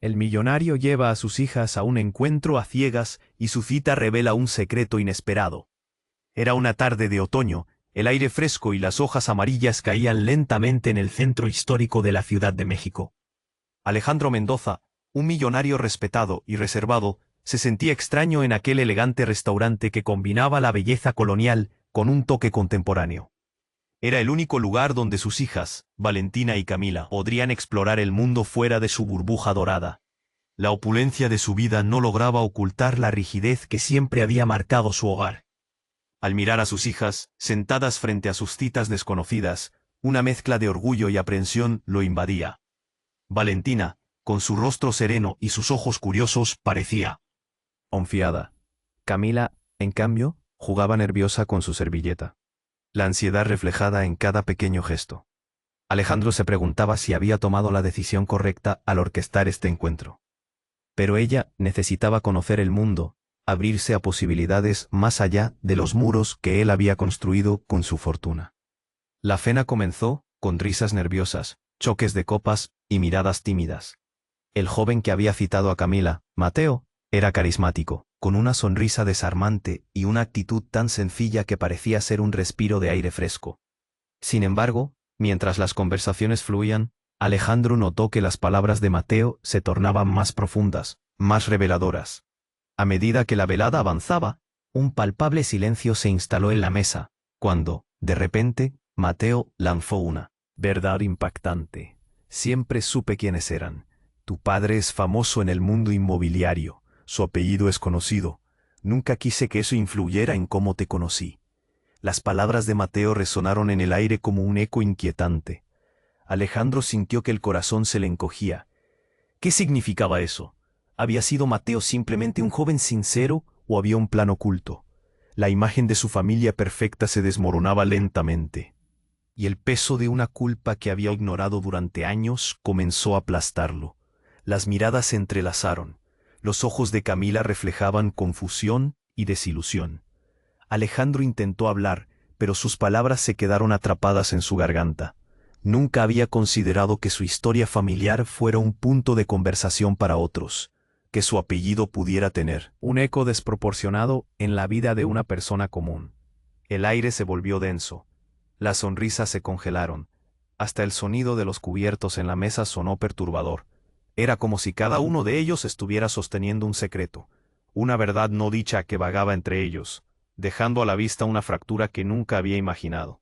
El millonario lleva a sus hijas a un encuentro a ciegas y su cita revela un secreto inesperado. Era una tarde de otoño, el aire fresco y las hojas amarillas caían lentamente en el centro histórico de la Ciudad de México. Alejandro Mendoza, un millonario respetado y reservado, se sentía extraño en aquel elegante restaurante que combinaba la belleza colonial con un toque contemporáneo. Era el único lugar donde sus hijas, Valentina y Camila, podrían explorar el mundo fuera de su burbuja dorada. La opulencia de su vida no lograba ocultar la rigidez que siempre había marcado su hogar. Al mirar a sus hijas, sentadas frente a sus citas desconocidas, una mezcla de orgullo y aprensión lo invadía. Valentina, con su rostro sereno y sus ojos curiosos, parecía confiada. Camila, en cambio, jugaba nerviosa con su servilleta. La ansiedad reflejada en cada pequeño gesto. Alejandro se preguntaba si había tomado la decisión correcta al orquestar este encuentro. Pero ella necesitaba conocer el mundo, abrirse a posibilidades más allá de los muros que él había construido con su fortuna. La cena comenzó, con risas nerviosas, choques de copas y miradas tímidas. El joven que había citado a Camila, Mateo, era carismático, con una sonrisa desarmante y una actitud tan sencilla que parecía ser un respiro de aire fresco. Sin embargo, mientras las conversaciones fluían, Alejandro notó que las palabras de Mateo se tornaban más profundas, más reveladoras. A medida que la velada avanzaba, un palpable silencio se instaló en la mesa, cuando, de repente, Mateo lanzó una verdad impactante. Siempre supe quiénes eran. Tu padre es famoso en el mundo inmobiliario. Su apellido es conocido. Nunca quise que eso influyera en cómo te conocí. Las palabras de Mateo resonaron en el aire como un eco inquietante. Alejandro sintió que el corazón se le encogía. ¿Qué significaba eso? ¿Había sido Mateo simplemente un joven sincero o había un plan oculto? La imagen de su familia perfecta se desmoronaba lentamente. Y el peso de una culpa que había ignorado durante años comenzó a aplastarlo. Las miradas se entrelazaron. Los ojos de Camila reflejaban confusión y desilusión. Alejandro intentó hablar, pero sus palabras se quedaron atrapadas en su garganta. Nunca había considerado que su historia familiar fuera un punto de conversación para otros, que su apellido pudiera tener un eco desproporcionado en la vida de una persona común. El aire se volvió denso. Las sonrisas se congelaron. Hasta el sonido de los cubiertos en la mesa sonó perturbador. Era como si cada uno de ellos estuviera sosteniendo un secreto, una verdad no dicha que vagaba entre ellos, dejando a la vista una fractura que nunca había imaginado.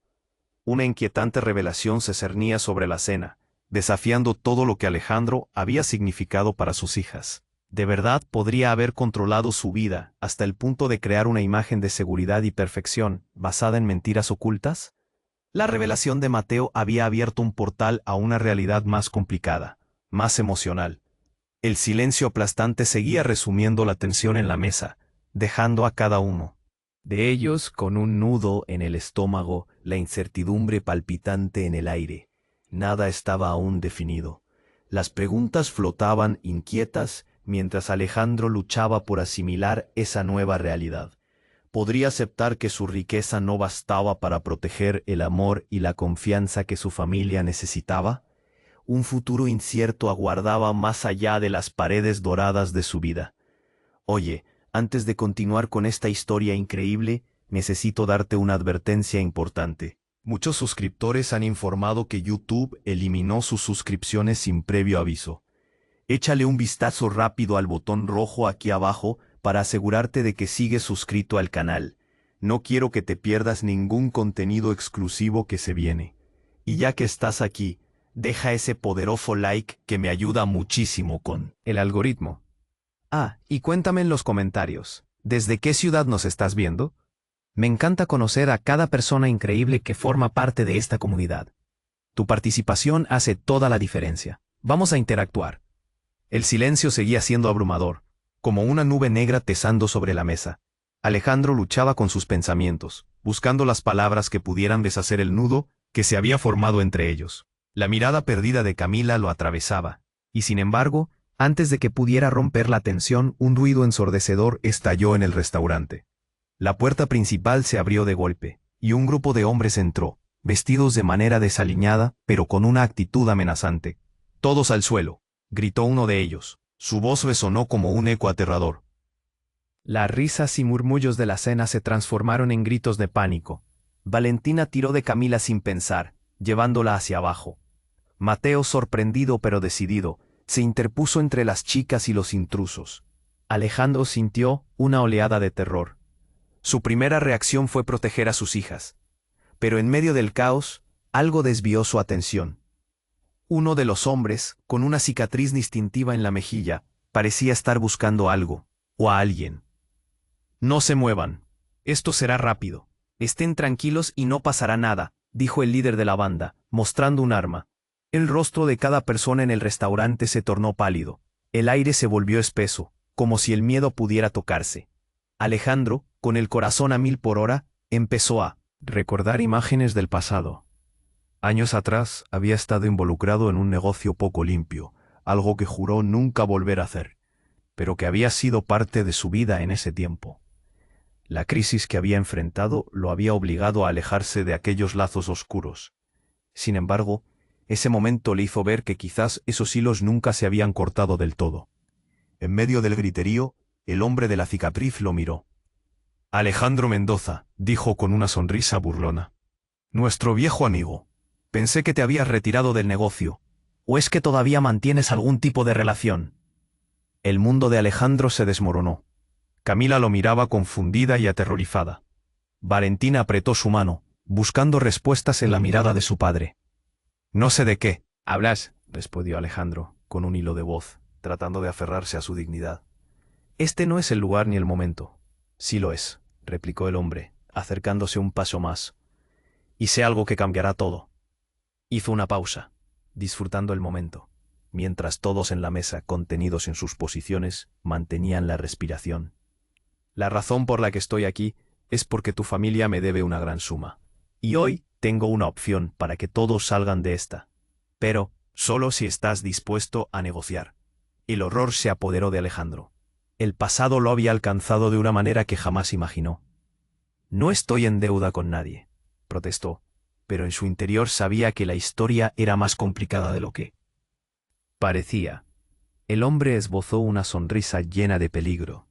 Una inquietante revelación se cernía sobre la cena, desafiando todo lo que Alejandro había significado para sus hijas. ¿De verdad podría haber controlado su vida hasta el punto de crear una imagen de seguridad y perfección basada en mentiras ocultas? La revelación de Mateo había abierto un portal a una realidad más complicada, más emocional. El silencio aplastante seguía resumiendo la tensión en la mesa, dejando a cada uno de ellos con un nudo en el estómago, la incertidumbre palpitante en el aire. Nada estaba aún definido. Las preguntas flotaban inquietas mientras Alejandro luchaba por asimilar esa nueva realidad. ¿Podría aceptar que su riqueza no bastaba para proteger el amor y la confianza que su familia necesitaba? Un futuro incierto aguardaba más allá de las paredes doradas de su vida. Oye, antes de continuar con esta historia increíble, necesito darte una advertencia importante. Muchos suscriptores han informado que YouTube eliminó sus suscripciones sin previo aviso. Échale un vistazo rápido al botón rojo aquí abajo para asegurarte de que sigues suscrito al canal. No quiero que te pierdas ningún contenido exclusivo que se viene. Y ya que estás aquí, deja ese poderoso like que me ayuda muchísimo con el algoritmo. Y cuéntame en los comentarios, ¿desde qué ciudad nos estás viendo? Me encanta conocer a cada persona increíble que forma parte de esta comunidad. Tu participación hace toda la diferencia. Vamos a interactuar. El silencio seguía siendo abrumador, como una nube negra pesando sobre la mesa. Alejandro luchaba con sus pensamientos, buscando las palabras que pudieran deshacer el nudo que se había formado entre ellos. La mirada perdida de Camila lo atravesaba, y sin embargo, antes de que pudiera romper la tensión, un ruido ensordecedor estalló en el restaurante. La puerta principal se abrió de golpe, y un grupo de hombres entró, vestidos de manera desaliñada, pero con una actitud amenazante. «Todos al suelo», gritó uno de ellos, Su voz resonó como un eco aterrador. Las risas y murmullos de la cena se transformaron en gritos de pánico. Valentina tiró de Camila sin pensar, llevándola hacia abajo. Mateo, sorprendido pero decidido, se interpuso entre las chicas y los intrusos. Alejandro sintió una oleada de terror. Su primera reacción fue proteger a sus hijas. Pero en medio del caos, algo desvió su atención. Uno de los hombres, con una cicatriz distintiva en la mejilla, parecía estar buscando algo, o a alguien. «No se muevan. Esto será rápido. Estén tranquilos y no pasará nada», dijo el líder de la banda, mostrando un arma. El rostro de cada persona en el restaurante se tornó pálido. El aire se volvió espeso, como si el miedo pudiera tocarse. Alejandro, con el corazón a 1000 por hora, empezó a recordar imágenes del pasado. Años atrás había estado involucrado en un negocio poco limpio, algo que juró nunca volver a hacer, pero que había sido parte de su vida en ese tiempo. La crisis que había enfrentado lo había obligado a alejarse de aquellos lazos oscuros. Sin embargo, ese momento le hizo ver que quizás esos hilos nunca se habían cortado del todo. En medio del griterío, el hombre de la cicatriz lo miró. «Alejandro Mendoza», dijo con una sonrisa burlona. «Nuestro viejo amigo. Pensé que te habías retirado del negocio. ¿O es que todavía mantienes algún tipo de relación?» El mundo de Alejandro se desmoronó. Camila lo miraba confundida y aterrorizada. Valentina apretó su mano, buscando respuestas en la mirada de su padre. «No sé de qué hablas», respondió Alejandro, con un hilo de voz, tratando de aferrarse a su dignidad. «Este no es el lugar ni el momento». «Sí lo es», replicó el hombre, acercándose un paso más. «Y sé algo que cambiará todo». Hizo una pausa, disfrutando el momento, mientras todos en la mesa, contenidos en sus posiciones, mantenían la respiración. «La razón por la que estoy aquí es porque tu familia me debe una gran suma. Y hoy tengo una opción para que todos salgan de esta. Pero solo si estás dispuesto a negociar». El horror se apoderó de Alejandro. El pasado lo había alcanzado de una manera que jamás imaginó. «No estoy en deuda con nadie», protestó, pero en su interior sabía que la historia era más complicada de lo que parecía. El hombre esbozó una sonrisa llena de peligro.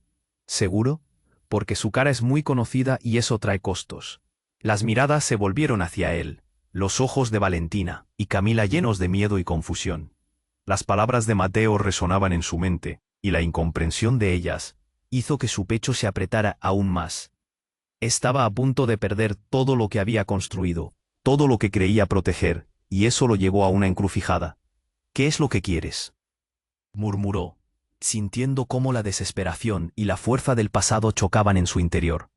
«¿Seguro? Porque su cara es muy conocida y eso trae costos». Las miradas se volvieron hacia él, los ojos de Valentina y Camila llenos de miedo y confusión. Las palabras de Mateo resonaban en su mente, y la incomprensión de ellas hizo que su pecho se apretara aún más. Estaba a punto de perder todo lo que había construido, todo lo que creía proteger, y eso lo llevó a una encrucijada. «¿Qué es lo que quieres?», murmuró, sintiendo cómo la desesperación y la fuerza del pasado chocaban en su interior.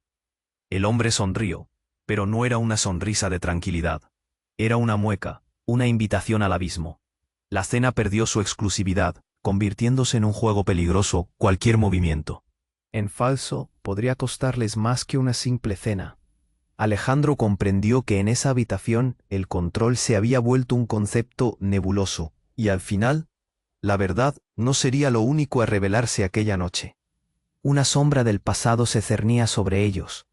El hombre sonrió, pero no era una sonrisa de tranquilidad. Era una mueca, una invitación al abismo. La cena perdió su exclusividad, convirtiéndose en un juego peligroso cualquier movimiento. En falso, podría costarles más que una simple cena. Alejandro comprendió que en esa habitación el control se había vuelto un concepto nebuloso, y al final, la verdad no sería lo único a revelarse aquella noche. Una sombra del pasado se cernía sobre ellos,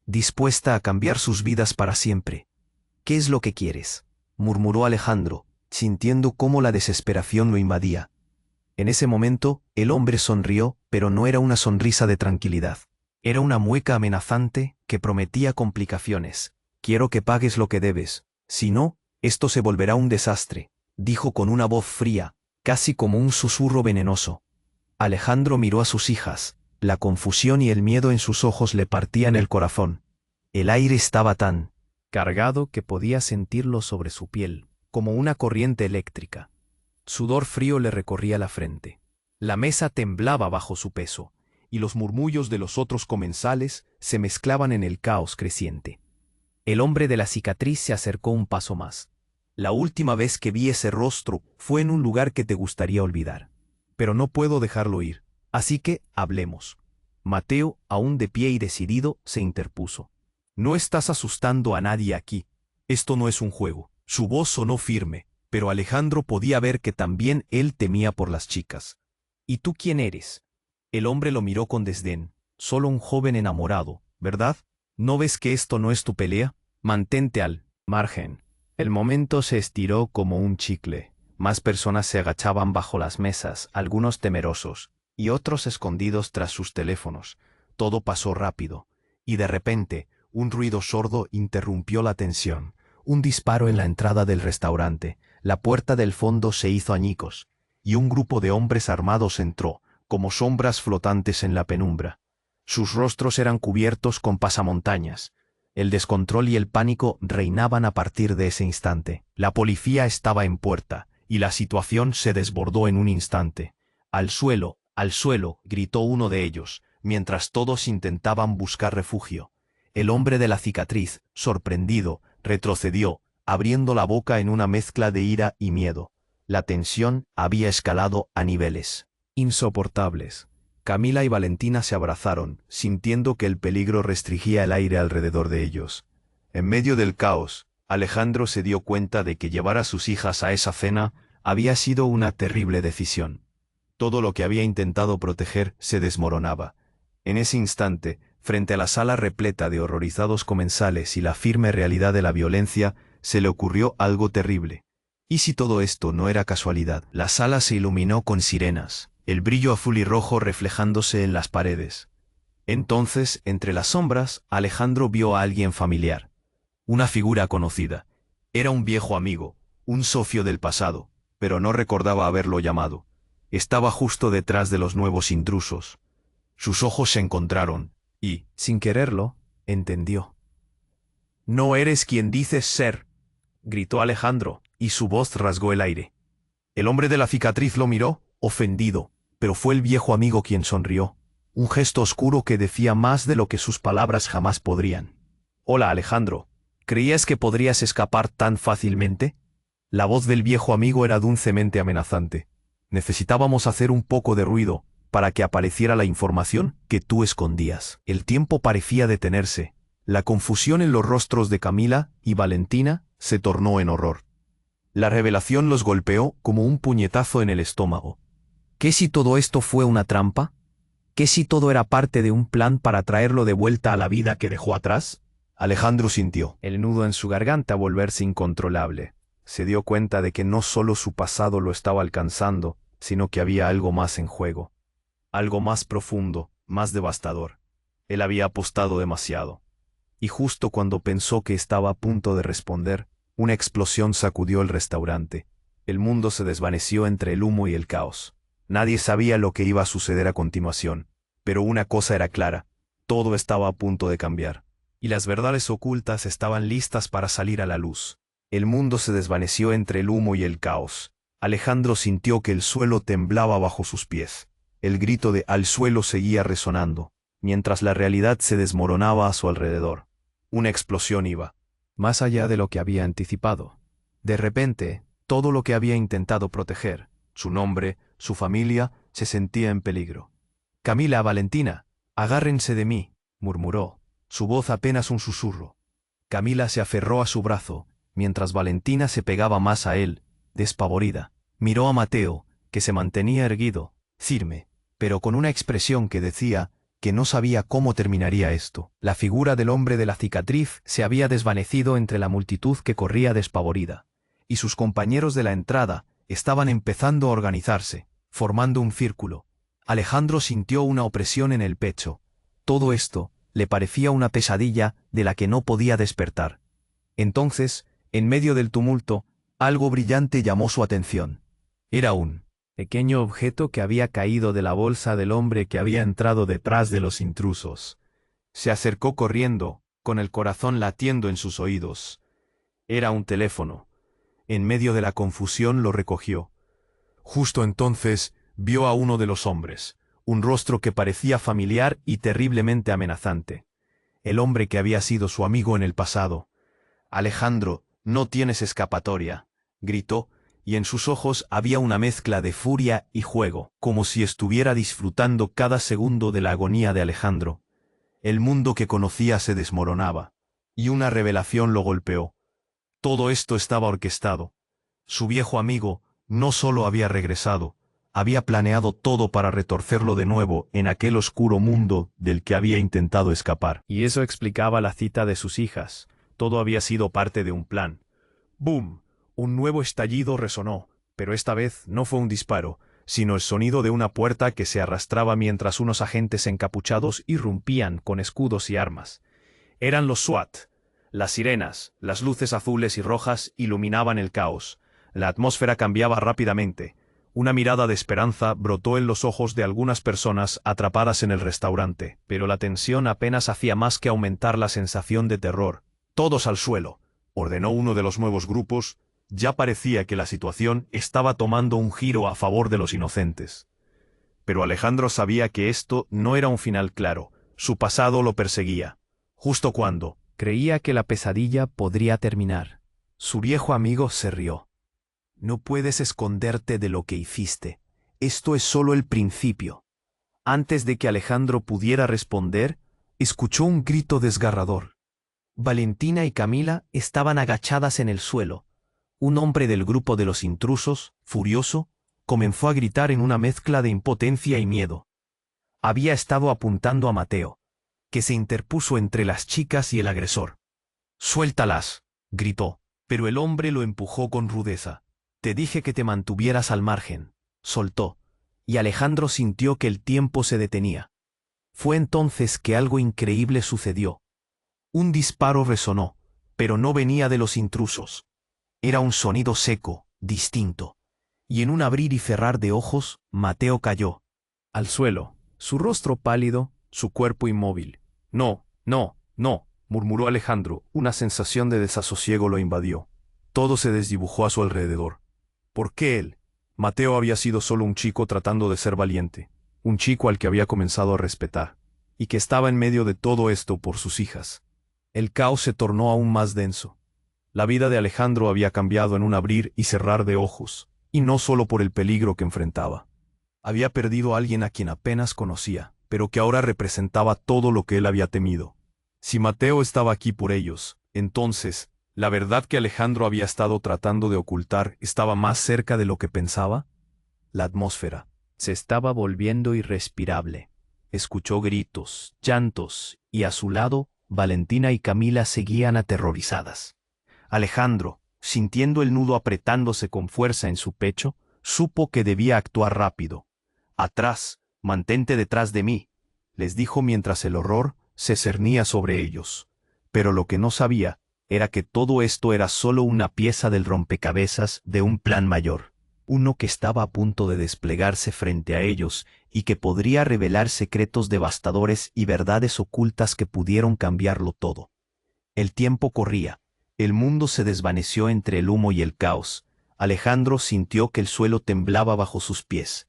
dispuesta a cambiar sus vidas para siempre. «¿Qué es lo que quieres?», murmuró Alejandro, sintiendo cómo la desesperación lo invadía. En ese momento, el hombre sonrió, pero no era una sonrisa de tranquilidad. Era una mueca amenazante que prometía complicaciones. «Quiero que pagues lo que debes. Si no, esto se volverá un desastre», dijo con una voz fría, casi como un susurro venenoso. Alejandro miró a sus hijas. La confusión y el miedo en sus ojos le partían el corazón. El aire estaba tan cargado que podía sentirlo sobre su piel, como una corriente eléctrica. Sudor frío le recorría la frente. La mesa temblaba bajo su peso, y los murmullos de los otros comensales se mezclaban en el caos creciente. El hombre de la cicatriz se acercó un paso más. «La última vez que vi ese rostro fue en un lugar que te gustaría olvidar. Pero no puedo dejarlo ir, así que hablemos». Mateo, aún de pie y decidido, se interpuso. «No estás asustando a nadie aquí. Esto no es un juego». Su voz sonó firme, pero Alejandro podía ver que también él temía por las chicas. «¿Y tú quién eres?». El hombre lo miró con desdén. «Solo un joven enamorado, ¿verdad? ¿No ves que esto no es tu pelea? Mantente al margen». El momento se estiró como un chicle. Más personas se agachaban bajo las mesas, algunos temerosos, y otros escondidos tras sus teléfonos. Todo pasó rápido, y de repente, un ruido sordo interrumpió la tensión. Un disparo en la entrada del restaurante, la puerta del fondo se hizo añicos, y un grupo de hombres armados entró, como sombras flotantes en la penumbra. Sus rostros eran cubiertos con pasamontañas. El descontrol y el pánico reinaban a partir de ese instante. La policía estaba en puerta, y la situación se desbordó en un instante. ¡Al suelo!, gritó uno de ellos, mientras todos intentaban buscar refugio. El hombre de la cicatriz, sorprendido, retrocedió, abriendo la boca en una mezcla de ira y miedo. La tensión había escalado a niveles insoportables. Camila y Valentina se abrazaron, sintiendo que el peligro restringía el aire alrededor de ellos. En medio del caos, Alejandro se dio cuenta de que llevar a sus hijas a esa cena había sido una terrible decisión. Todo lo que había intentado proteger se desmoronaba. En ese instante, frente a la sala repleta de horrorizados comensales y la firme realidad de la violencia, se le ocurrió algo terrible. ¿Y si todo esto no era casualidad? La sala se iluminó con sirenas, el brillo azul y rojo reflejándose en las paredes. Entonces, entre las sombras, Alejandro vio a alguien familiar. Una figura conocida. Era un viejo amigo, un socio del pasado, pero no recordaba haberlo llamado. Estaba justo detrás de los nuevos intrusos. Sus ojos se encontraron, y, sin quererlo, entendió. «No eres quien dices ser», gritó Alejandro, y su voz rasgó el aire. El hombre de la cicatriz lo miró, ofendido, pero fue el viejo amigo quien sonrió. Un gesto oscuro que decía más de lo que sus palabras jamás podrían. «Hola, Alejandro. ¿Creías que podrías escapar tan fácilmente?» La voz del viejo amigo era dulcemente amenazante. «Necesitábamos hacer un poco de ruido para que apareciera la información que tú escondías». El tiempo parecía detenerse. La confusión en los rostros de Camila y Valentina se tornó en horror. La revelación los golpeó como un puñetazo en el estómago. ¿Qué si todo esto fue una trampa? ¿Qué si todo era parte de un plan para traerlo de vuelta a la vida que dejó atrás? Alejandro sintió el nudo en su garganta volverse incontrolable. Se dio cuenta de que no solo su pasado lo estaba alcanzando, sino que había algo más en juego. Algo más profundo, más devastador. Él había apostado demasiado. Y justo cuando pensó que estaba a punto de responder, una explosión sacudió el restaurante. El mundo se desvaneció entre el humo y el caos. Nadie sabía lo que iba a suceder a continuación, pero una cosa era clara: todo estaba a punto de cambiar. Y las verdades ocultas estaban listas para salir a la luz. El mundo se desvaneció entre el humo y el caos. Alejandro sintió que el suelo temblaba bajo sus pies. El grito de «al suelo» seguía resonando, mientras la realidad se desmoronaba a su alrededor. Una explosión iba más allá de lo que había anticipado. De repente, todo lo que había intentado proteger, su nombre, su familia, se sentía en peligro. «Camila, Valentina, agárrense de mí», murmuró, su voz apenas un susurro. Camila se aferró a su brazo, mientras Valentina se pegaba más a él, despavorida. Miró a Mateo, que se mantenía erguido, firme, pero con una expresión que decía que no sabía cómo terminaría esto. La figura del hombre de la cicatriz se había desvanecido entre la multitud que corría despavorida, y sus compañeros de la entrada estaban empezando a organizarse, formando un círculo. Alejandro sintió una opresión en el pecho. Todo esto le parecía una pesadilla de la que no podía despertar. Entonces, en medio del tumulto, algo brillante llamó su atención. Era un pequeño objeto que había caído de la bolsa del hombre que había entrado detrás de los intrusos. Se acercó corriendo, con el corazón latiendo en sus oídos. Era un teléfono. En medio de la confusión lo recogió. Justo entonces vio a uno de los hombres, un rostro que parecía familiar y terriblemente amenazante. El hombre que había sido su amigo en el pasado. «Alejandro, no tienes escapatoria», gritó, y en sus ojos había una mezcla de furia y juego, como si estuviera disfrutando cada segundo de la agonía de Alejandro. El mundo que conocía se desmoronaba, y una revelación lo golpeó. Todo esto estaba orquestado. Su viejo amigo no solo había regresado, había planeado todo para retorcerlo de nuevo en aquel oscuro mundo del que había intentado escapar. Y eso explicaba la cita de sus hijas. Todo había sido parte de un plan. ¡Bum! Un nuevo estallido resonó. Pero esta vez no fue un disparo, sino el sonido de una puerta que se arrastraba mientras unos agentes encapuchados irrumpían con escudos y armas. Eran los SWAT. Las sirenas, las luces azules y rojas iluminaban el caos. La atmósfera cambiaba rápidamente. Una mirada de esperanza brotó en los ojos de algunas personas atrapadas en el restaurante, pero la tensión apenas hacía más que aumentar la sensación de terror. «Todos al suelo», ordenó uno de los nuevos grupos. Ya parecía que la situación estaba tomando un giro a favor de los inocentes. Pero Alejandro sabía que esto no era un final claro. Su pasado lo perseguía. Justo cuando creía que la pesadilla podría terminar, su viejo amigo se rió. «No puedes esconderte de lo que hiciste. Esto es solo el principio». Antes de que Alejandro pudiera responder, escuchó un grito desgarrador. Valentina y Camila estaban agachadas en el suelo. Un hombre del grupo de los intrusos, furioso, comenzó a gritar en una mezcla de impotencia y miedo. Había estado apuntando a Mateo, que se interpuso entre las chicas y el agresor. «Suéltalas», gritó, pero el hombre lo empujó con rudeza. «Te dije que te mantuvieras al margen», soltó, y Alejandro sintió que el tiempo se detenía. Fue entonces que algo increíble sucedió. Un disparo resonó, pero no venía de los intrusos. Era un sonido seco, distinto, y en un abrir y cerrar de ojos, Mateo cayó al suelo, su rostro pálido, su cuerpo inmóvil. «No, no, no», murmuró Alejandro. Una sensación de desasosiego lo invadió. Todo se desdibujó a su alrededor. ¿Por qué él? Mateo había sido solo un chico tratando de ser valiente, un chico al que había comenzado a respetar, y que estaba en medio de todo esto por sus hijas. El caos se tornó aún más denso. La vida de Alejandro había cambiado en un abrir y cerrar de ojos, y no solo por el peligro que enfrentaba. Había perdido a alguien a quien apenas conocía, pero que ahora representaba todo lo que él había temido. Si Mateo estaba aquí por ellos, entonces, ¿la verdad que Alejandro había estado tratando de ocultar estaba más cerca de lo que pensaba? La atmósfera se estaba volviendo irrespirable. Escuchó gritos, llantos, y a su lado, Valentina y Camila seguían aterrorizadas. Alejandro, sintiendo el nudo apretándose con fuerza en su pecho, supo que debía actuar rápido. «Atrás, mantente detrás de mí», les dijo mientras el horror se cernía sobre ellos. Pero lo que no sabía era que todo esto era solo una pieza del rompecabezas de un plan mayor, uno que estaba a punto de desplegarse frente a ellos y que podría revelar secretos devastadores y verdades ocultas que pudieron cambiarlo todo. El tiempo corría. El mundo se desvaneció entre el humo y el caos. Alejandro sintió que el suelo temblaba bajo sus pies.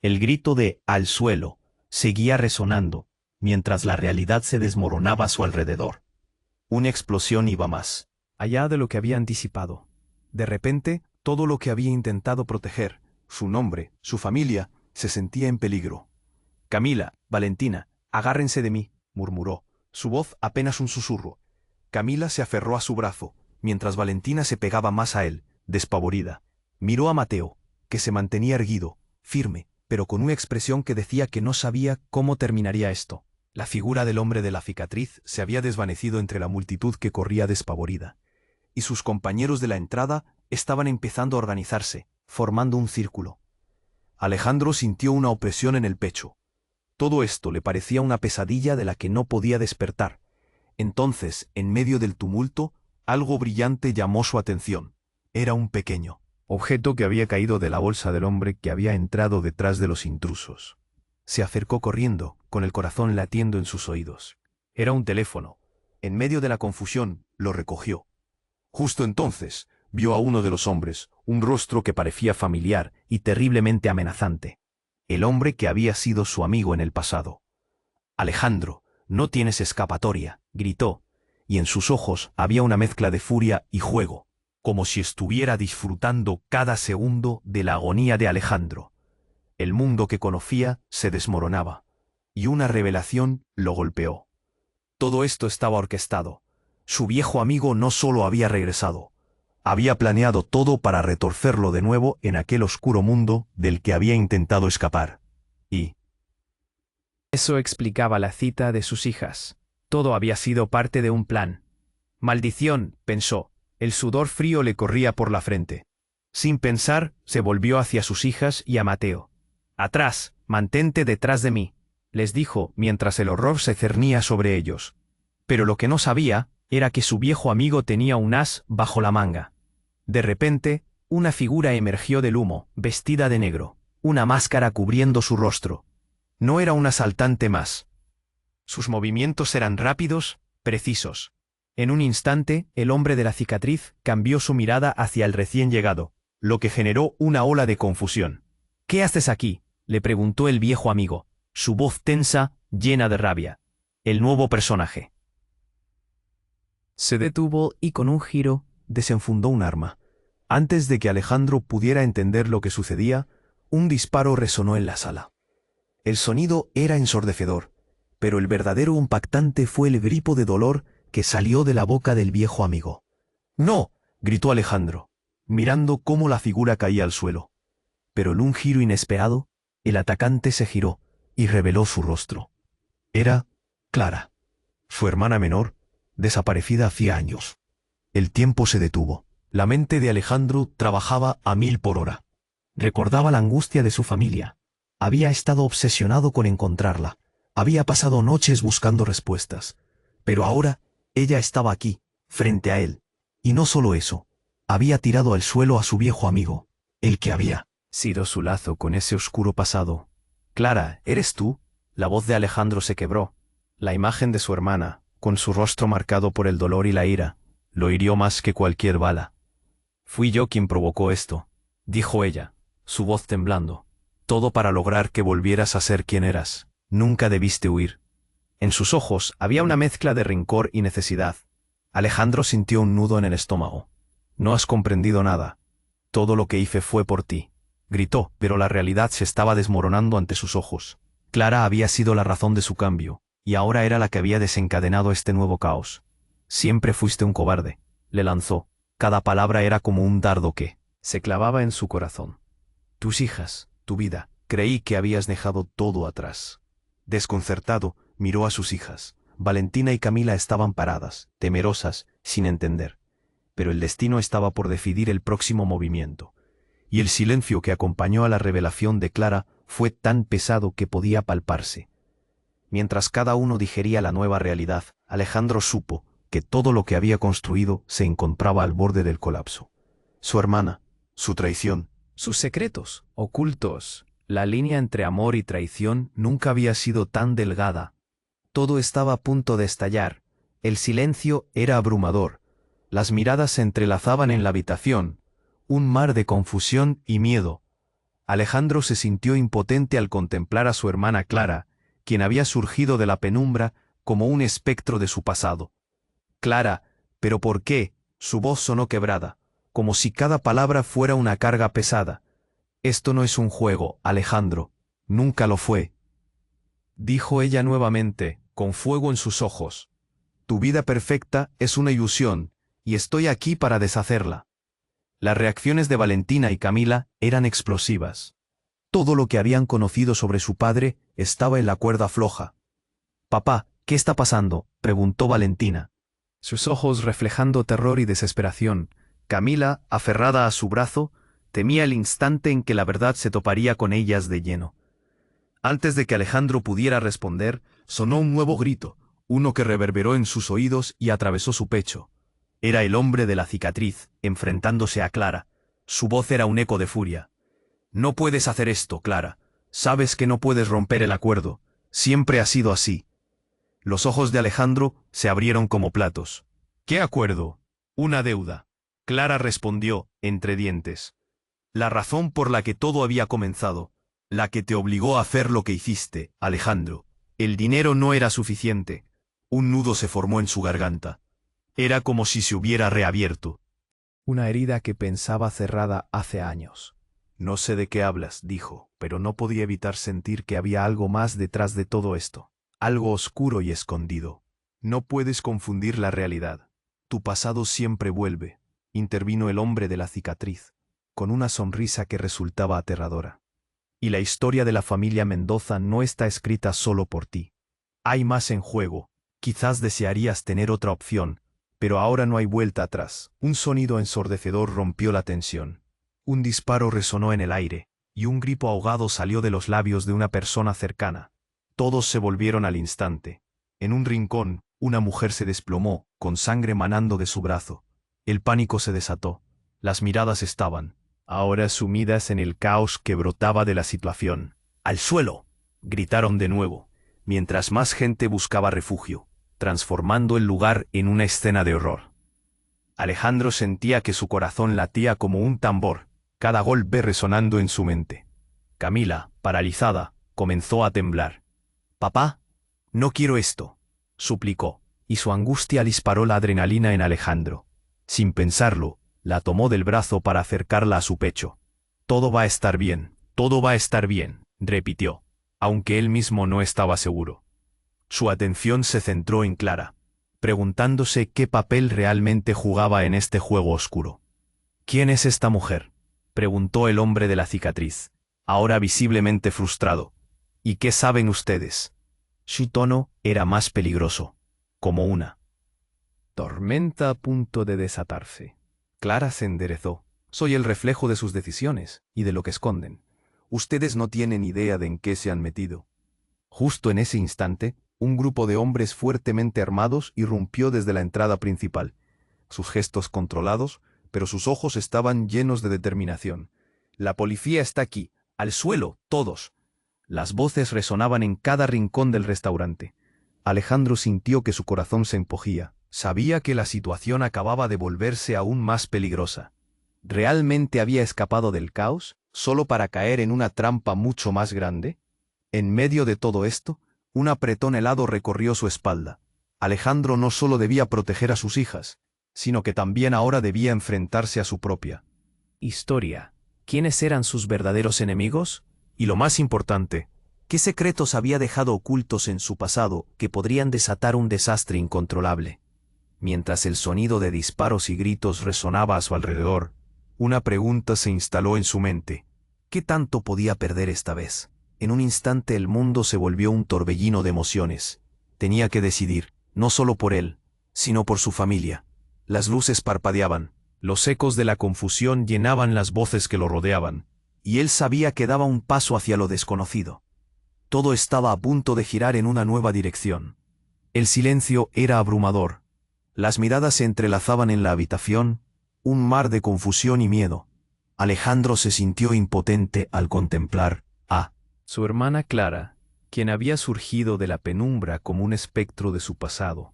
El grito de «al suelo» seguía resonando, mientras la realidad se desmoronaba a su alrededor. Una explosión iba más allá de lo que había anticipado. De repente, todo lo que había intentado proteger, su nombre, su familia, se sentía en peligro. «Camila, Valentina, agárrense de mí», murmuró, su voz apenas un susurro. Camila se aferró a su brazo, mientras Valentina se pegaba más a él, despavorida. Miró a Mateo, que se mantenía erguido, firme, pero con una expresión que decía que no sabía cómo terminaría esto. La figura del hombre de la cicatriz se había desvanecido entre la multitud que corría despavorida, y sus compañeros de la entrada estaban empezando a organizarse, formando un círculo. Alejandro sintió una opresión en el pecho. Todo esto le parecía una pesadilla de la que no podía despertar. Entonces, en medio del tumulto, algo brillante llamó su atención. Era un pequeño objeto que había caído de la bolsa del hombre que había entrado detrás de los intrusos. Se acercó corriendo, con el corazón latiendo en sus oídos. Era un teléfono. En medio de la confusión, lo recogió. Justo entonces, vio a uno de los hombres, un rostro que parecía familiar y terriblemente amenazante. El hombre que había sido su amigo en el pasado. «Alejandro, no tienes escapatoria», gritó, y en sus ojos había una mezcla de furia y juego, como si estuviera disfrutando cada segundo de la agonía de Alejandro. El mundo que conocía se desmoronaba, y una revelación lo golpeó. Todo esto estaba orquestado. Su viejo amigo no solo había regresado, había planeado todo para retorcerlo de nuevo en aquel oscuro mundo del que había intentado escapar. Y eso explicaba la cita de sus hijas. Todo había sido parte de un plan. «Maldición», pensó. El sudor frío le corría por la frente. Sin pensar, se volvió hacia sus hijas y a Mateo. «Atrás, mantente detrás de mí», les dijo mientras el horror se cernía sobre ellos. Pero lo que no sabía era que su viejo amigo tenía un as bajo la manga. De repente, una figura emergió del humo, vestida de negro, una máscara cubriendo su rostro. No era un asaltante más. Sus movimientos eran rápidos, precisos. En un instante, el hombre de la cicatriz cambió su mirada hacia el recién llegado, lo que generó una ola de confusión. «¿Qué haces aquí?», le preguntó el viejo amigo, su voz tensa, llena de rabia. El nuevo personaje se detuvo y con un giro desenfundó un arma. Antes de que Alejandro pudiera entender lo que sucedía, un disparo resonó en la sala. El sonido era ensordecedor, pero el verdadero impactante fue el grito de dolor que salió de la boca del viejo amigo. «¡No!», gritó Alejandro, mirando cómo la figura caía al suelo. Pero en un giro inesperado, el atacante se giró y reveló su rostro. Era Clara, su hermana menor, desaparecida hacía años. El tiempo se detuvo. La mente de Alejandro trabajaba a 1000 por hora. Recordaba la angustia de su familia. Había estado obsesionado con encontrarla. Había pasado noches buscando respuestas. Pero ahora, ella estaba aquí, frente a él. Y no solo eso, había tirado al suelo a su viejo amigo, el que había sido su lazo con ese oscuro pasado. «Clara, ¿eres tú?». La voz de Alejandro se quebró. La imagen de su hermana, con su rostro marcado por el dolor y la ira, lo hirió más que cualquier bala. «Fui yo quien provocó esto», dijo ella, su voz temblando. «Todo para lograr que volvieras a ser quien eras. Nunca debiste huir». En sus ojos había una mezcla de rencor y necesidad. Alejandro sintió un nudo en el estómago. «No has comprendido nada. Todo lo que hice fue por ti», gritó, pero la realidad se estaba desmoronando ante sus ojos. Clara había sido la razón de su cambio, y ahora era la que había desencadenado este nuevo caos. «Siempre fuiste un cobarde», le lanzó. Cada palabra era como un dardo que se clavaba en su corazón. «Tus hijas, tu vida, creí que habías dejado todo atrás». Desconcertado, miró a sus hijas. Valentina y Camila estaban paradas, temerosas, sin entender. Pero el destino estaba por decidir el próximo movimiento. Y el silencio que acompañó a la revelación de Clara fue tan pesado que podía palparse. Mientras cada uno digería la nueva realidad, Alejandro supo que todo lo que había construido se encontraba al borde del colapso. Su hermana, su traición, sus secretos ocultos. La línea entre amor y traición nunca había sido tan delgada. Todo estaba a punto de estallar. El silencio era abrumador. Las miradas se entrelazaban en la habitación. Un mar de confusión y miedo. Alejandro se sintió impotente al contemplar a su hermana Clara, quien había surgido de la penumbra como un espectro de su pasado. «Clara, ¿pero por qué?». Su voz sonó quebrada, como si cada palabra fuera una carga pesada. «Esto no es un juego, Alejandro. Nunca lo fue», dijo ella nuevamente, con fuego en sus ojos. «Tu vida perfecta es una ilusión, y estoy aquí para deshacerla». Las reacciones de Valentina y Camila eran explosivas. Todo lo que habían conocido sobre su padre estaba en la cuerda floja. «Papá, ¿qué está pasando?», preguntó Valentina, sus ojos reflejando terror y desesperación. Camila, aferrada a su brazo, temía el instante en que la verdad se toparía con ellas de lleno. Antes de que Alejandro pudiera responder, sonó un nuevo grito, uno que reverberó en sus oídos y atravesó su pecho. Era el hombre de la cicatriz, enfrentándose a Clara. Su voz era un eco de furia. «No puedes hacer esto, Clara. Sabes que no puedes romper el acuerdo. Siempre ha sido así». Los ojos de Alejandro se abrieron como platos. «¿Qué acuerdo?». «Una deuda». Clara respondió, entre dientes. «La razón por la que todo había comenzado. La que te obligó a hacer lo que hiciste, Alejandro. El dinero no era suficiente». Un nudo se formó en su garganta. Era como si se hubiera reabierto. Una herida que pensaba cerrada hace años. «No sé de qué hablas», dijo, pero no podía evitar sentir que había algo más detrás de todo esto. Algo oscuro y escondido. «No puedes confundir la realidad. Tu pasado siempre vuelve», intervino el hombre de la cicatriz, con una sonrisa que resultaba aterradora. «Y la historia de la familia Mendoza no está escrita solo por ti. Hay más en juego. Quizás desearías tener otra opción, pero ahora no hay vuelta atrás». Un sonido ensordecedor rompió la tensión. Un disparo resonó en el aire, y un grito ahogado salió de los labios de una persona cercana. Todos se volvieron al instante. En un rincón, una mujer se desplomó, con sangre manando de su brazo. El pánico se desató. Las miradas estaban, ahora sumidas en el caos que brotaba de la situación. ¡Al suelo!, gritaron de nuevo, mientras más gente buscaba refugio, transformando el lugar en una escena de horror. Alejandro sentía que su corazón latía como un tambor, cada golpe resonando en su mente. Camila, paralizada, comenzó a temblar. «Papá, no quiero esto», suplicó, y su angustia disparó la adrenalina en Alejandro. Sin pensarlo, la tomó del brazo para acercarla a su pecho. «Todo va a estar bien, todo va a estar bien», repitió, aunque él mismo no estaba seguro. Su atención se centró en Clara, preguntándose qué papel realmente jugaba en este juego oscuro. «¿Quién es esta mujer?», preguntó el hombre de la cicatriz, ahora visiblemente frustrado. «¿Y qué saben ustedes?». Su tono era más peligroso, como una tormenta a punto de desatarse. Clara se enderezó. «Soy el reflejo de sus decisiones y de lo que esconden. Ustedes no tienen idea de en qué se han metido». Justo en ese instante, un grupo de hombres fuertemente armados irrumpió desde la entrada principal. Sus gestos controlados, pero sus ojos estaban llenos de determinación. «La policía está aquí, al suelo, todos». Las voces resonaban en cada rincón del restaurante. Alejandro sintió que su corazón se encogía. Sabía que la situación acababa de volverse aún más peligrosa. ¿Realmente había escapado del caos, solo para caer en una trampa mucho más grande? En medio de todo esto, un apretón helado recorrió su espalda. Alejandro no solo debía proteger a sus hijas, sino que también ahora debía enfrentarse a su propia historia. ¿Quiénes eran sus verdaderos enemigos? Y lo más importante, ¿qué secretos había dejado ocultos en su pasado que podrían desatar un desastre incontrolable? Mientras el sonido de disparos y gritos resonaba a su alrededor, una pregunta se instaló en su mente. ¿Qué tanto podía perder esta vez? En un instante el mundo se volvió un torbellino de emociones. Tenía que decidir, no solo por él, sino por su familia. Las luces parpadeaban, los ecos de la confusión llenaban las voces que lo rodeaban, y él sabía que daba un paso hacia lo desconocido. Todo estaba a punto de girar en una nueva dirección. El silencio era abrumador. Las miradas se entrelazaban en la habitación, un mar de confusión y miedo. Alejandro se sintió impotente al contemplar a su hermana Clara, quien había surgido de la penumbra como un espectro de su pasado.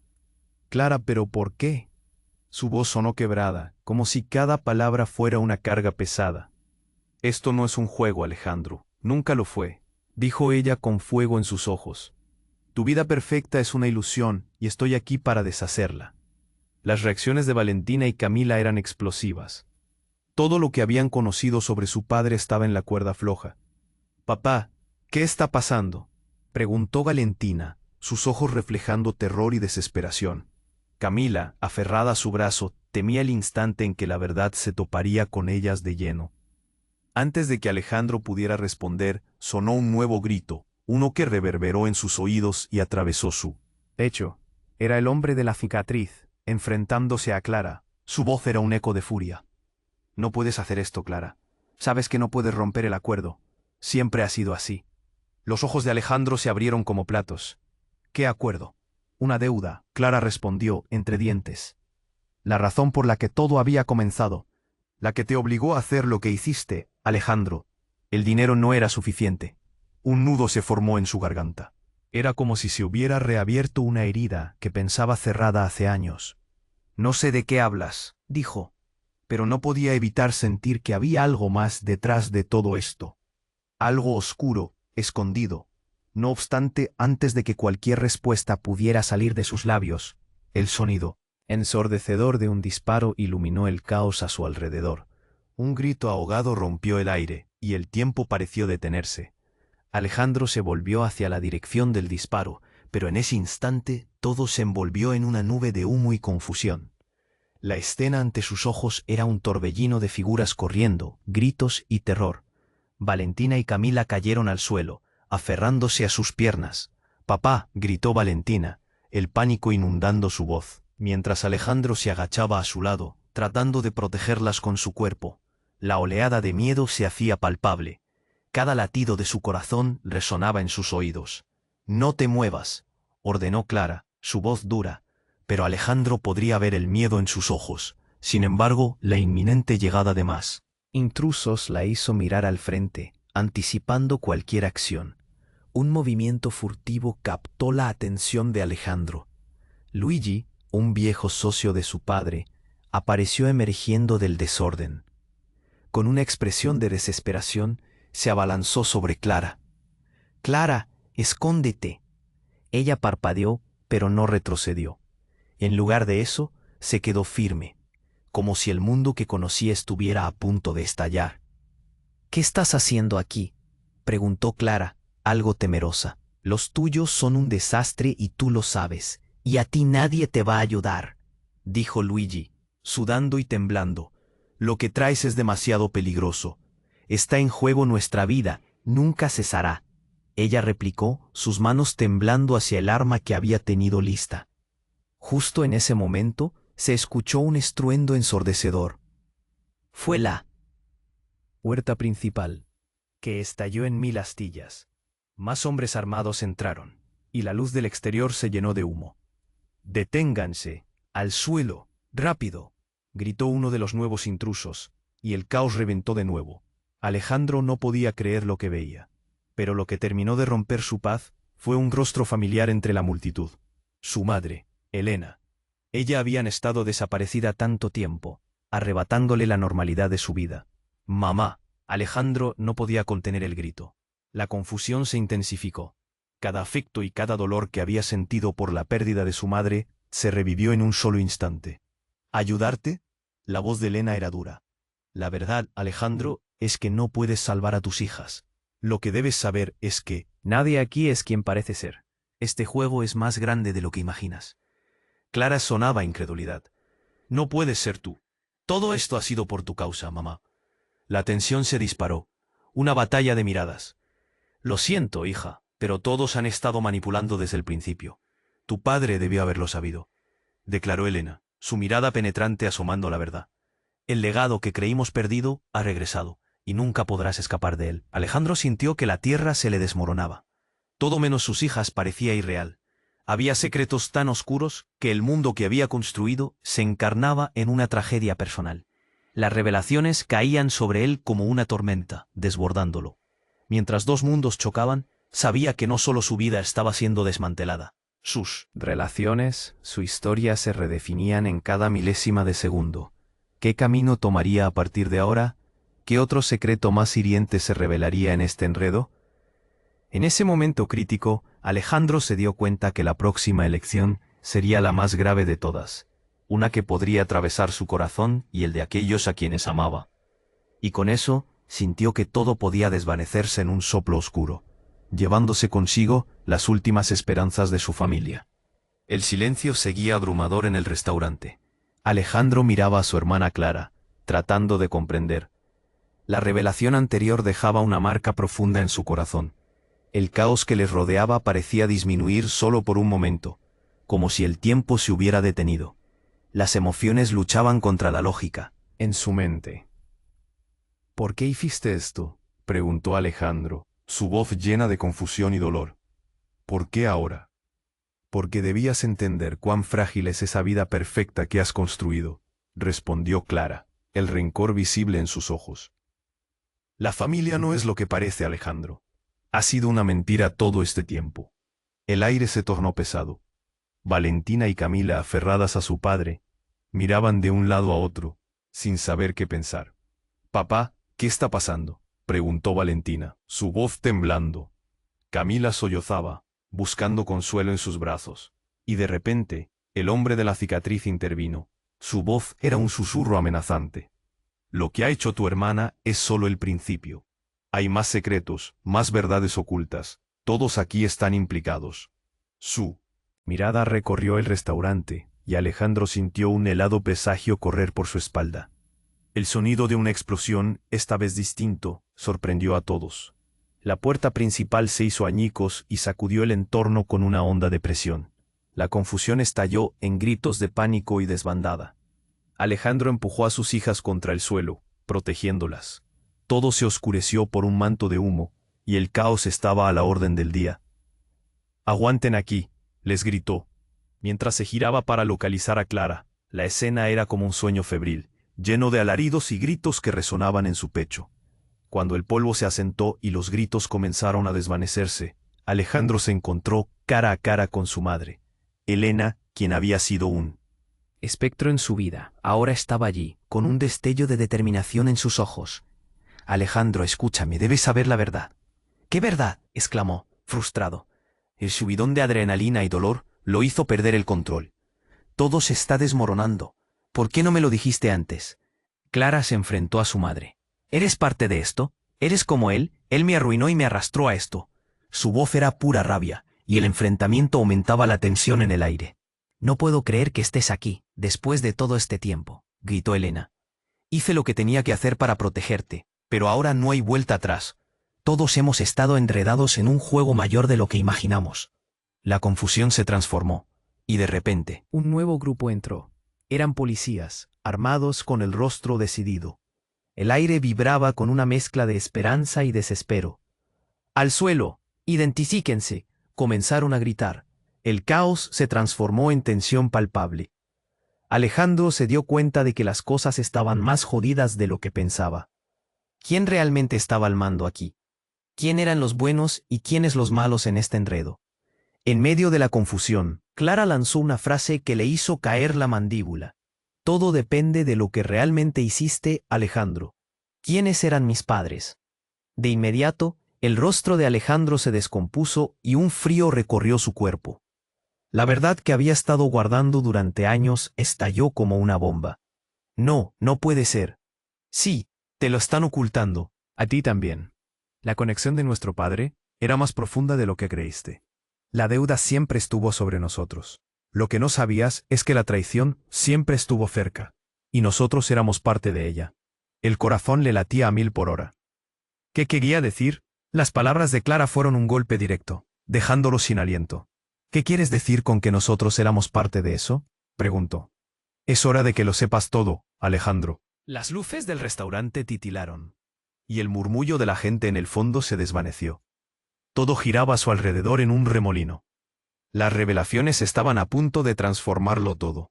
«Clara, ¿pero por qué?». Su voz sonó quebrada, como si cada palabra fuera una carga pesada. «Esto no es un juego, Alejandro, nunca lo fue», dijo ella con fuego en sus ojos. «Tu vida perfecta es una ilusión y estoy aquí para deshacerla». Las reacciones de Valentina y Camila eran explosivas. Todo lo que habían conocido sobre su padre estaba en la cuerda floja. «Papá, ¿qué está pasando?», preguntó Valentina, sus ojos reflejando terror y desesperación. Camila, aferrada a su brazo, temía el instante en que la verdad se toparía con ellas de lleno. Antes de que Alejandro pudiera responder, sonó un nuevo grito, uno que reverberó en sus oídos y atravesó su pecho. Era el hombre de la cicatriz, enfrentándose a Clara. Su voz era un eco de furia. «No puedes hacer esto, Clara. Sabes que no puedes romper el acuerdo. Siempre ha sido así». Los ojos de Alejandro se abrieron como platos. «¿Qué acuerdo?». «Una deuda», Clara respondió, entre dientes. «La razón por la que todo había comenzado. La que te obligó a hacer lo que hiciste, Alejandro. El dinero no era suficiente». Un nudo se formó en su garganta. Era como si se hubiera reabierto una herida que pensaba cerrada hace años. «No sé de qué hablas», dijo, pero no podía evitar sentir que había algo más detrás de todo esto. Algo oscuro, escondido. No obstante, antes de que cualquier respuesta pudiera salir de sus labios, el sonido ensordecedor de un disparo iluminó el caos a su alrededor. Un grito ahogado rompió el aire, y el tiempo pareció detenerse. Alejandro se volvió hacia la dirección del disparo, pero en ese instante todo se envolvió en una nube de humo y confusión. La escena ante sus ojos era un torbellino de figuras corriendo, gritos y terror. Valentina y Camila cayeron al suelo, aferrándose a sus piernas. «Papá», gritó Valentina, el pánico inundando su voz, mientras Alejandro se agachaba a su lado, tratando de protegerlas con su cuerpo. La oleada de miedo se hacía palpable. Cada latido de su corazón resonaba en sus oídos. «No te muevas», ordenó Clara, su voz dura, pero Alejandro podría ver el miedo en sus ojos. Sin embargo, la inminente llegada de más intrusos la hizo mirar al frente, anticipando cualquier acción. Un movimiento furtivo captó la atención de Alejandro. Luigi, un viejo socio de su padre, apareció emergiendo del desorden. Con una expresión de desesperación, se abalanzó sobre Clara. «Clara, escóndete». Ella parpadeó, pero no retrocedió. En lugar de eso, se quedó firme, como si el mundo que conocía estuviera a punto de estallar. «¿Qué estás haciendo aquí?», preguntó Clara, algo temerosa. «Los tuyos son un desastre y tú lo sabes, y a ti nadie te va a ayudar», dijo Luigi, sudando y temblando. «Lo que traes es demasiado peligroso. Está en juego nuestra vida, nunca cesará», ella replicó, sus manos temblando hacia el arma que había tenido lista. Justo en ese momento, se escuchó un estruendo ensordecedor. Fue la puerta principal, que estalló en 1000 astillas. Más hombres armados entraron, y la luz del exterior se llenó de humo. «Deténganse, al suelo, rápido», gritó uno de los nuevos intrusos, y el caos reventó de nuevo. Alejandro no podía creer lo que veía, pero lo que terminó de romper su paz fue un rostro familiar entre la multitud. Su madre, Elena. Ella había estado desaparecida tanto tiempo, arrebatándole la normalidad de su vida. «Mamá». Alejandro no podía contener el grito. La confusión se intensificó. Cada afecto y cada dolor que había sentido por la pérdida de su madre se revivió en un solo instante. «¿Ayudarte?». La voz de Elena era dura. «La verdad, Alejandro, es que no puedes salvar a tus hijas. Lo que debes saber es que nadie aquí es quien parece ser. Este juego es más grande de lo que imaginas». Clara sonaba incredulidad. «No puedes ser tú. Todo esto ha sido por tu causa, mamá». La tensión se disparó. Una batalla de miradas. «Lo siento, hija, pero todos han estado manipulando desde el principio. Tu padre debió haberlo sabido», declaró Elena, su mirada penetrante asomando la verdad. «El legado que creímos perdido ha regresado, y nunca podrás escapar de él». Alejandro sintió que la tierra se le desmoronaba. Todo menos sus hijas parecía irreal. Había secretos tan oscuros que el mundo que había construido se encarnaba en una tragedia personal. Las revelaciones caían sobre él como una tormenta, desbordándolo. Mientras dos mundos chocaban, sabía que no solo su vida estaba siendo desmantelada. Sus relaciones, su historia se redefinían en cada milésima de segundo. ¿Qué camino tomaría a partir de ahora? ¿Qué otro secreto más hiriente se revelaría en este enredo? En ese momento crítico, Alejandro se dio cuenta que la próxima elección sería la más grave de todas, una que podría atravesar su corazón y el de aquellos a quienes amaba. Y con eso, sintió que todo podía desvanecerse en un soplo oscuro, llevándose consigo las últimas esperanzas de su familia. El silencio seguía abrumador en el restaurante. Alejandro miraba a su hermana Clara, tratando de comprender. La revelación anterior dejaba una marca profunda en su corazón. El caos que les rodeaba parecía disminuir solo por un momento, como si el tiempo se hubiera detenido. Las emociones luchaban contra la lógica. En su mente. «¿Por qué hiciste esto?», preguntó Alejandro, su voz llena de confusión y dolor. «¿Por qué ahora?». «Porque debías entender cuán frágil es esa vida perfecta que has construido», respondió Clara, el rencor visible en sus ojos. «La familia no es lo que parece, Alejandro. Ha sido una mentira todo este tiempo». El aire se tornó pesado. Valentina y Camila, aferradas a su padre, miraban de un lado a otro, sin saber qué pensar. «Papá, ¿qué está pasando?», preguntó Valentina, su voz temblando. Camila sollozaba, buscando consuelo en sus brazos, y de repente, el hombre de la cicatriz intervino. Su voz era un susurro amenazante. «Lo que ha hecho tu hermana es solo el principio. Hay más secretos, más verdades ocultas. Todos aquí están implicados». Su mirada recorrió el restaurante, y Alejandro sintió un helado presagio correr por su espalda. El sonido de una explosión, esta vez distinto, sorprendió a todos. La puerta principal se hizo añicos y sacudió el entorno con una onda de presión. La confusión estalló en gritos de pánico y desbandada. Alejandro empujó a sus hijas contra el suelo, protegiéndolas. Todo se oscureció por un manto de humo, y el caos estaba a la orden del día. «Aguanten aquí», les gritó. Mientras se giraba para localizar a Clara, la escena era como un sueño febril, lleno de alaridos y gritos que resonaban en su pecho. Cuando el polvo se asentó y los gritos comenzaron a desvanecerse, Alejandro se encontró cara a cara con su madre, Elena, quien había sido un espectro en su vida. Ahora estaba allí, con un destello de determinación en sus ojos. «Alejandro, escúchame, debes saber la verdad». «¿Qué verdad?», exclamó, frustrado. El subidón de adrenalina y dolor lo hizo perder el control. «Todo se está desmoronando. ¿Por qué no me lo dijiste antes?». Clara se enfrentó a su madre. «¿Eres parte de esto? ¿Eres como él? Él me arruinó y me arrastró a esto». Su voz era pura rabia, y el enfrentamiento aumentaba la tensión en el aire. «No puedo creer que estés aquí, después de todo este tiempo», gritó Elena. «Hice lo que tenía que hacer para protegerte, pero ahora no hay vuelta atrás. Todos hemos estado enredados en un juego mayor de lo que imaginamos». La confusión se transformó, y de repente, un nuevo grupo entró. Eran policías, armados con el rostro decidido. El aire vibraba con una mezcla de esperanza y desespero. «¡Al suelo! ¡Identifíquense!», comenzaron a gritar. El caos se transformó en tensión palpable. Alejandro se dio cuenta de que las cosas estaban más jodidas de lo que pensaba. ¿Quién realmente estaba al mando aquí? ¿Quién eran los buenos y quiénes los malos en este enredo? En medio de la confusión, Clara lanzó una frase que le hizo caer la mandíbula. «Todo depende de lo que realmente hiciste, Alejandro». ¿Quiénes eran mis padres? De inmediato, el rostro de Alejandro se descompuso y un frío recorrió su cuerpo. La verdad que había estado guardando durante años estalló como una bomba. «No, no puede ser». «Sí, te lo están ocultando». «A ti también. La conexión de nuestro padre era más profunda de lo que creíste. La deuda siempre estuvo sobre nosotros. Lo que no sabías es que la traición siempre estuvo cerca, y nosotros éramos parte de ella». El corazón le latía a 1000 por hora. ¿Qué quería decir? Las palabras de Clara fueron un golpe directo, dejándolo sin aliento. «¿Qué quieres decir con que nosotros éramos parte de eso?», preguntó. «Es hora de que lo sepas todo, Alejandro». Las luces del restaurante titilaron, y el murmullo de la gente en el fondo se desvaneció. Todo giraba a su alrededor en un remolino. Las revelaciones estaban a punto de transformarlo todo.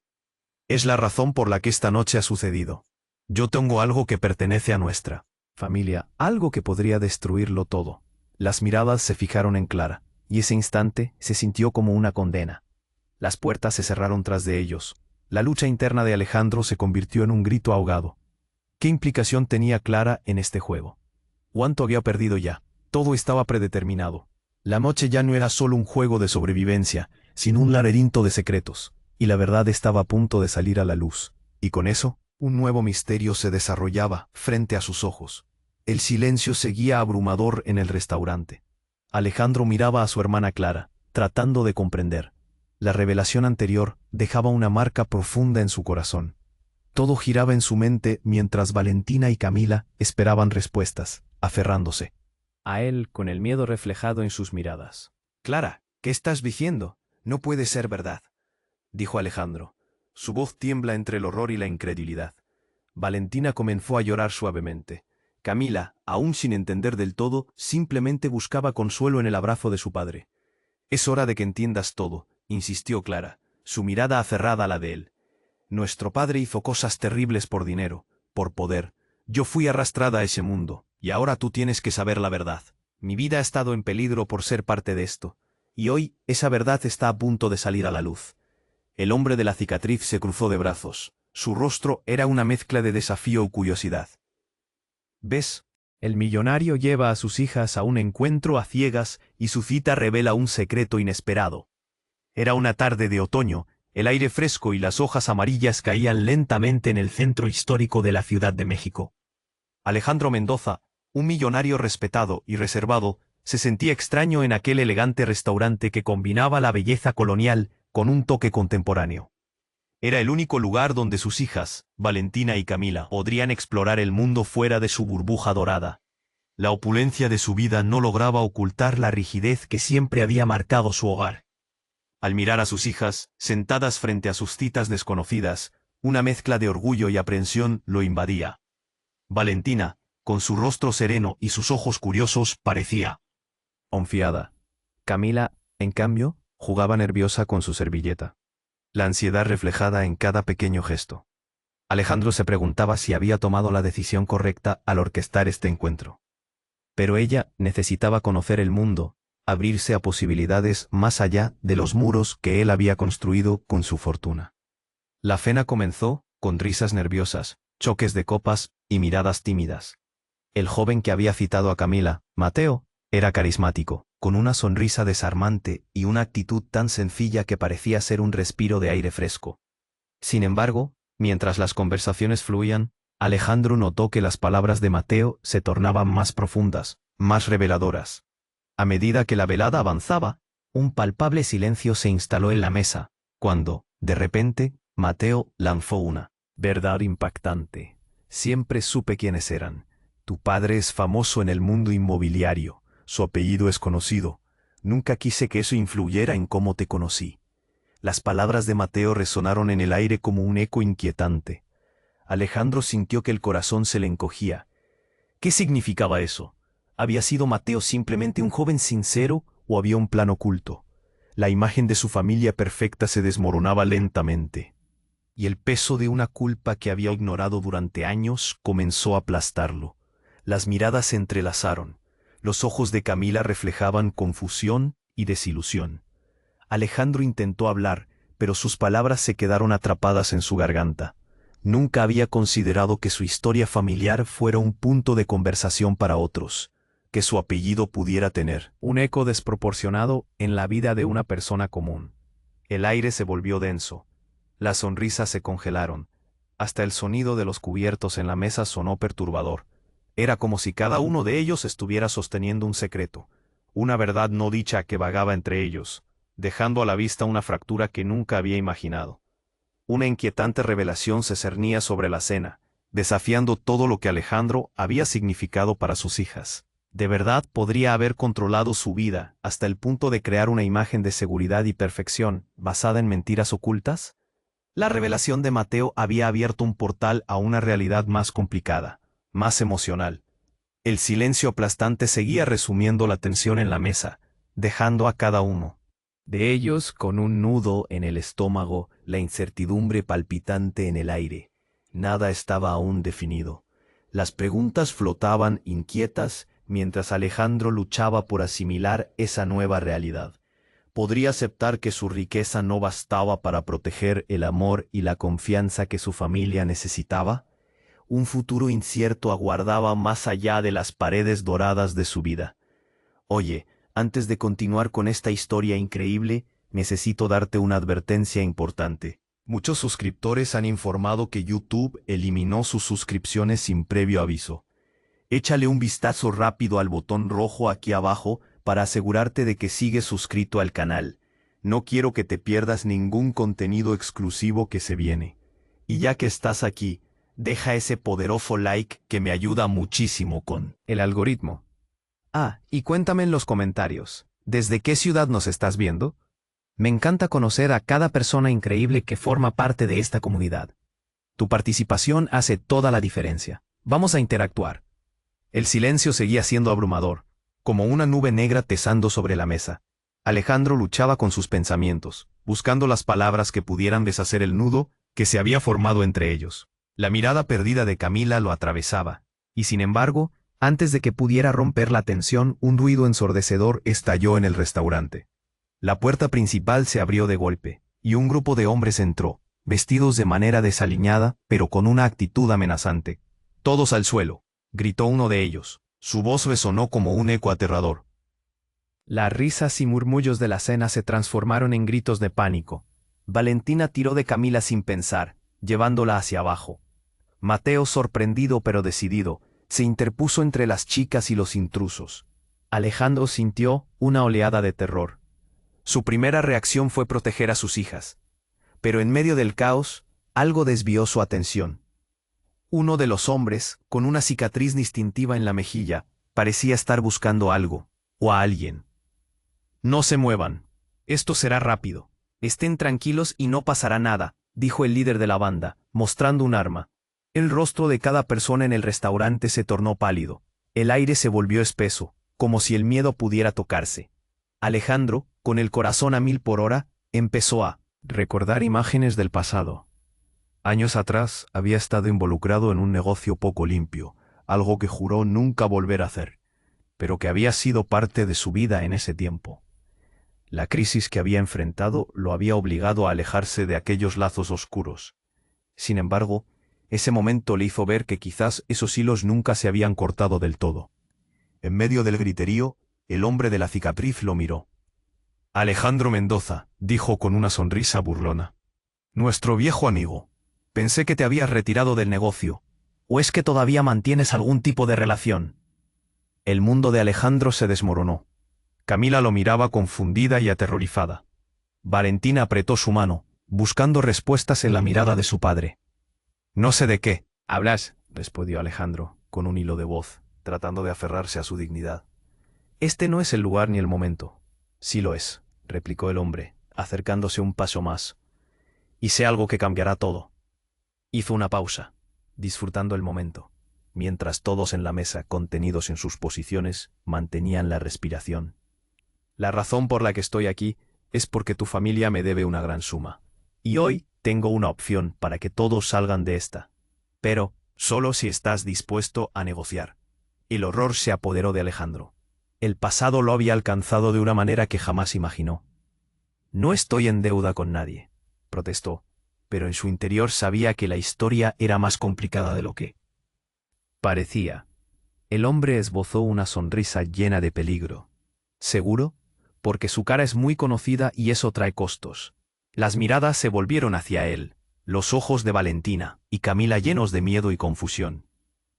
«Es la razón por la que esta noche ha sucedido. Yo tengo algo que pertenece a nuestra familia, algo que podría destruirlo todo». Las miradas se fijaron en Clara, y ese instante se sintió como una condena. Las puertas se cerraron tras de ellos. La lucha interna de Alejandro se convirtió en un grito ahogado. ¿Qué implicación tenía Clara en este juego? ¿Cuánto había perdido ya? Todo estaba predeterminado. La noche ya no era solo un juego de sobrevivencia, sino un laberinto de secretos, y la verdad estaba a punto de salir a la luz. Y con eso, un nuevo misterio se desarrollaba frente a sus ojos. El silencio seguía abrumador en el restaurante. Alejandro miraba a su hermana Clara, tratando de comprender. La revelación anterior dejaba una marca profunda en su corazón. Todo giraba en su mente mientras Valentina y Camila esperaban respuestas, aferrándose a él con el miedo reflejado en sus miradas. «Clara, ¿qué estás diciendo? No puede ser verdad», dijo Alejandro. Su voz tiembla entre el horror y la incredulidad. Valentina comenzó a llorar suavemente. Camila, aún sin entender del todo, simplemente buscaba consuelo en el abrazo de su padre. «Es hora de que entiendas todo», insistió Clara, su mirada aferrada a la de él. «Nuestro padre hizo cosas terribles por dinero, por poder. Yo fui arrastrada a ese mundo, y ahora tú tienes que saber la verdad. Mi vida ha estado en peligro por ser parte de esto, y hoy esa verdad está a punto de salir a la luz». El hombre de la cicatriz se cruzó de brazos. Su rostro era una mezcla de desafío y curiosidad. «¿Ves? El millonario lleva a sus hijas a un encuentro a ciegas y su cita revela un secreto inesperado». Era una tarde de otoño, el aire fresco y las hojas amarillas caían lentamente en el centro histórico de la Ciudad de México. Alejandro Mendoza, un millonario respetado y reservado, se sentía extraño en aquel elegante restaurante que combinaba la belleza colonial con un toque contemporáneo. Era el único lugar donde sus hijas, Valentina y Camila, podrían explorar el mundo fuera de su burbuja dorada. La opulencia de su vida no lograba ocultar la rigidez que siempre había marcado su hogar. Al mirar a sus hijas, sentadas frente a sus citas desconocidas, una mezcla de orgullo y aprensión lo invadía. Valentina, con su rostro sereno y sus ojos curiosos, parecía confiada. Camila, en cambio, jugaba nerviosa con su servilleta. La ansiedad reflejada en cada pequeño gesto. Alejandro se preguntaba si había tomado la decisión correcta al orquestar este encuentro. Pero ella necesitaba conocer el mundo, abrirse a posibilidades más allá de los muros que él había construido con su fortuna. La cena comenzó, con risas nerviosas, choques de copas y miradas tímidas. El joven que había citado a Camila, Mateo, era carismático, con una sonrisa desarmante y una actitud tan sencilla que parecía ser un respiro de aire fresco. Sin embargo, mientras las conversaciones fluían, Alejandro notó que las palabras de Mateo se tornaban más profundas, más reveladoras. A medida que la velada avanzaba, un palpable silencio se instaló en la mesa, cuando, de repente, Mateo lanzó una verdad impactante. Siempre supe quiénes eran. Tu padre es famoso en el mundo inmobiliario, su apellido es conocido. Nunca quise que eso influyera en cómo te conocí. Las palabras de Mateo resonaron en el aire como un eco inquietante. Alejandro sintió que el corazón se le encogía. ¿Qué significaba eso? ¿Había sido Mateo simplemente un joven sincero o había un plan oculto? La imagen de su familia perfecta se desmoronaba lentamente, y el peso de una culpa que había ignorado durante años comenzó a aplastarlo. Las miradas se entrelazaron. Los ojos de Camila reflejaban confusión y desilusión. Alejandro intentó hablar, pero sus palabras se quedaron atrapadas en su garganta. Nunca había considerado que su historia familiar fuera un punto de conversación para otros, que su apellido pudiera tener un eco desproporcionado en la vida de una persona común. El aire se volvió denso. Las sonrisas se congelaron. Hasta el sonido de los cubiertos en la mesa sonó perturbador. Era como si cada uno de ellos estuviera sosteniendo un secreto, una verdad no dicha que vagaba entre ellos, dejando a la vista una fractura que nunca había imaginado. Una inquietante revelación se cernía sobre la cena, desafiando todo lo que Alejandro había significado para sus hijas. ¿De verdad podría haber controlado su vida hasta el punto de crear una imagen de seguridad y perfección basada en mentiras ocultas? La revelación de Mateo había abierto un portal a una realidad más complicada, más emocional. El silencio aplastante seguía resumiendo la tensión en la mesa, dejando a cada uno de ellos con un nudo en el estómago, la incertidumbre palpitante en el aire. Nada estaba aún definido. Las preguntas flotaban inquietas mientras Alejandro luchaba por asimilar esa nueva realidad. ¿Podría aceptar que su riqueza no bastaba para proteger el amor y la confianza que su familia necesitaba? Un futuro incierto aguardaba más allá de las paredes doradas de su vida. Oye, antes de continuar con esta historia increíble, necesito darte una advertencia importante. Muchos suscriptores han informado que YouTube eliminó sus suscripciones sin previo aviso. Échale un vistazo rápido al botón rojo aquí abajo para asegurarte de que sigues suscrito al canal. No quiero que te pierdas ningún contenido exclusivo que se viene. Y ya que estás aquí, deja ese poderoso like que me ayuda muchísimo con el algoritmo. Y cuéntame en los comentarios, ¿desde qué ciudad nos estás viendo? Me encanta conocer a cada persona increíble que forma parte de esta comunidad. Tu participación hace toda la diferencia. Vamos a interactuar. El silencio seguía siendo abrumador, como una nube negra pesando sobre la mesa. Alejandro luchaba con sus pensamientos, buscando las palabras que pudieran deshacer el nudo que se había formado entre ellos. La mirada perdida de Camila lo atravesaba, y sin embargo, antes de que pudiera romper la tensión, un ruido ensordecedor estalló en el restaurante. La puerta principal se abrió de golpe, y un grupo de hombres entró, vestidos de manera desaliñada, pero con una actitud amenazante. «Todos al suelo», gritó uno de ellos. Su voz resonó como un eco aterrador. Las risas y murmullos de la cena se transformaron en gritos de pánico. Valentina tiró de Camila sin pensar, llevándola hacia abajo. Mateo, sorprendido pero decidido, se interpuso entre las chicas y los intrusos. Alejandro sintió una oleada de terror. Su primera reacción fue proteger a sus hijas. Pero en medio del caos, algo desvió su atención. Uno de los hombres, con una cicatriz distintiva en la mejilla, parecía estar buscando algo, o a alguien. «No se muevan. Esto será rápido. Estén tranquilos y no pasará nada», dijo el líder de la banda, mostrando un arma. El rostro de cada persona en el restaurante se tornó pálido. El aire se volvió espeso, como si el miedo pudiera tocarse. Alejandro, con el corazón a 1000 por hora, empezó a recordar imágenes del pasado. Años atrás había estado involucrado en un negocio poco limpio, algo que juró nunca volver a hacer, pero que había sido parte de su vida en ese tiempo. La crisis que había enfrentado lo había obligado a alejarse de aquellos lazos oscuros. Sin embargo, ese momento le hizo ver que quizás esos hilos nunca se habían cortado del todo. En medio del griterío, el hombre de la cicatriz lo miró. Alejandro Mendoza, dijo con una sonrisa burlona. Nuestro viejo amigo. Pensé que te habías retirado del negocio. ¿O es que todavía mantienes algún tipo de relación? El mundo de Alejandro se desmoronó. Camila lo miraba confundida y aterrorizada. Valentina apretó su mano, buscando respuestas en la mirada de su padre. No sé de qué hablas, respondió Alejandro, con un hilo de voz, tratando de aferrarse a su dignidad. Este no es el lugar ni el momento. Sí lo es, replicó el hombre, acercándose un paso más. Y sé algo que cambiará todo. Hizo una pausa, disfrutando el momento, mientras todos en la mesa, contenidos en sus posiciones, mantenían la respiración. La razón por la que estoy aquí es porque tu familia me debe una gran suma. Y hoy tengo una opción para que todos salgan de esta. Pero solo si estás dispuesto a negociar. El horror se apoderó de Alejandro. El pasado lo había alcanzado de una manera que jamás imaginó. No estoy en deuda con nadie, protestó, pero en su interior sabía que la historia era más complicada de lo que parecía. El hombre esbozó una sonrisa llena de peligro. ¿Seguro? Porque su cara es muy conocida y eso trae costos. Las miradas se volvieron hacia él, los ojos de Valentina y Camila llenos de miedo y confusión.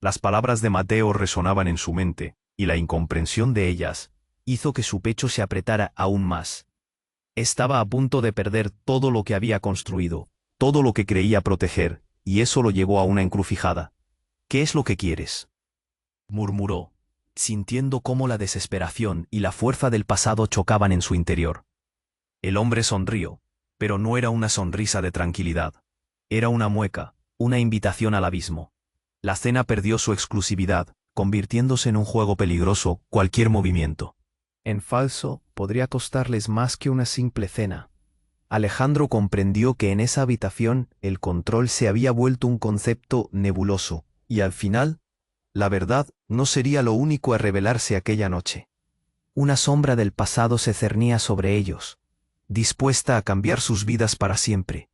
Las palabras de Mateo resonaban en su mente, y la incomprensión de ellas hizo que su pecho se apretara aún más. Estaba a punto de perder todo lo que había construido, todo lo que creía proteger, y eso lo llevó a una encrucijada. ¿Qué es lo que quieres?, murmuró, sintiendo cómo la desesperación y la fuerza del pasado chocaban en su interior. El hombre sonrió, pero no era una sonrisa de tranquilidad. Era una mueca, una invitación al abismo. La cena perdió su exclusividad, convirtiéndose en un juego peligroso cualquier movimiento. En falso, podría costarles más que una simple cena. Alejandro comprendió que en esa habitación el control se había vuelto un concepto nebuloso, y al final, la verdad no sería lo único a revelarse aquella noche. Una sombra del pasado se cernía sobre ellos, dispuesta a cambiar sus vidas para siempre.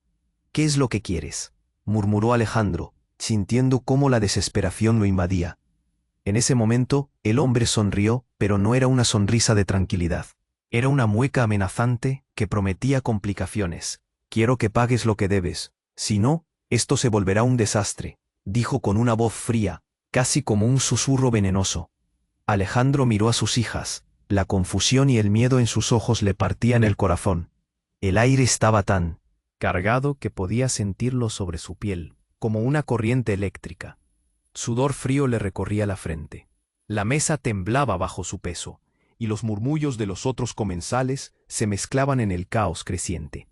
¿Qué es lo que quieres?, murmuró Alejandro, sintiendo cómo la desesperación lo invadía. En ese momento, el hombre sonrió, pero no era una sonrisa de tranquilidad. Era una mueca amenazante que prometía complicaciones. Quiero que pagues lo que debes. Si no, esto se volverá un desastre, dijo con una voz fría, casi como un susurro venenoso. Alejandro miró a sus hijas. La confusión y el miedo en sus ojos le partían el corazón. El aire estaba tan cargado que podía sentirlo sobre su piel, como una corriente eléctrica. Sudor frío le recorría la frente. La mesa temblaba bajo su peso, y los murmullos de los otros comensales se mezclaban en el caos creciente.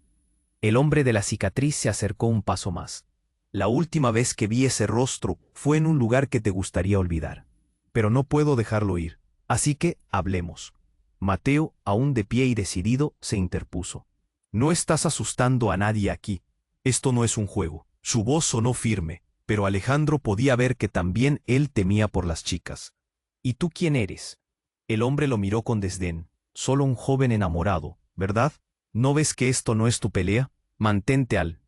El hombre de la cicatriz se acercó un paso más. La última vez que vi ese rostro fue en un lugar que te gustaría olvidar. Pero no puedo dejarlo ir, así que hablemos. Mateo, aún de pie y decidido, se interpuso. No estás asustando a nadie aquí. Esto no es un juego. Su voz sonó firme, pero Alejandro podía ver que también él temía por las chicas. ¿Y tú quién eres? El hombre lo miró con desdén. Solo un joven enamorado, ¿verdad? ¿No ves que esto no es tu pelea? Mantente al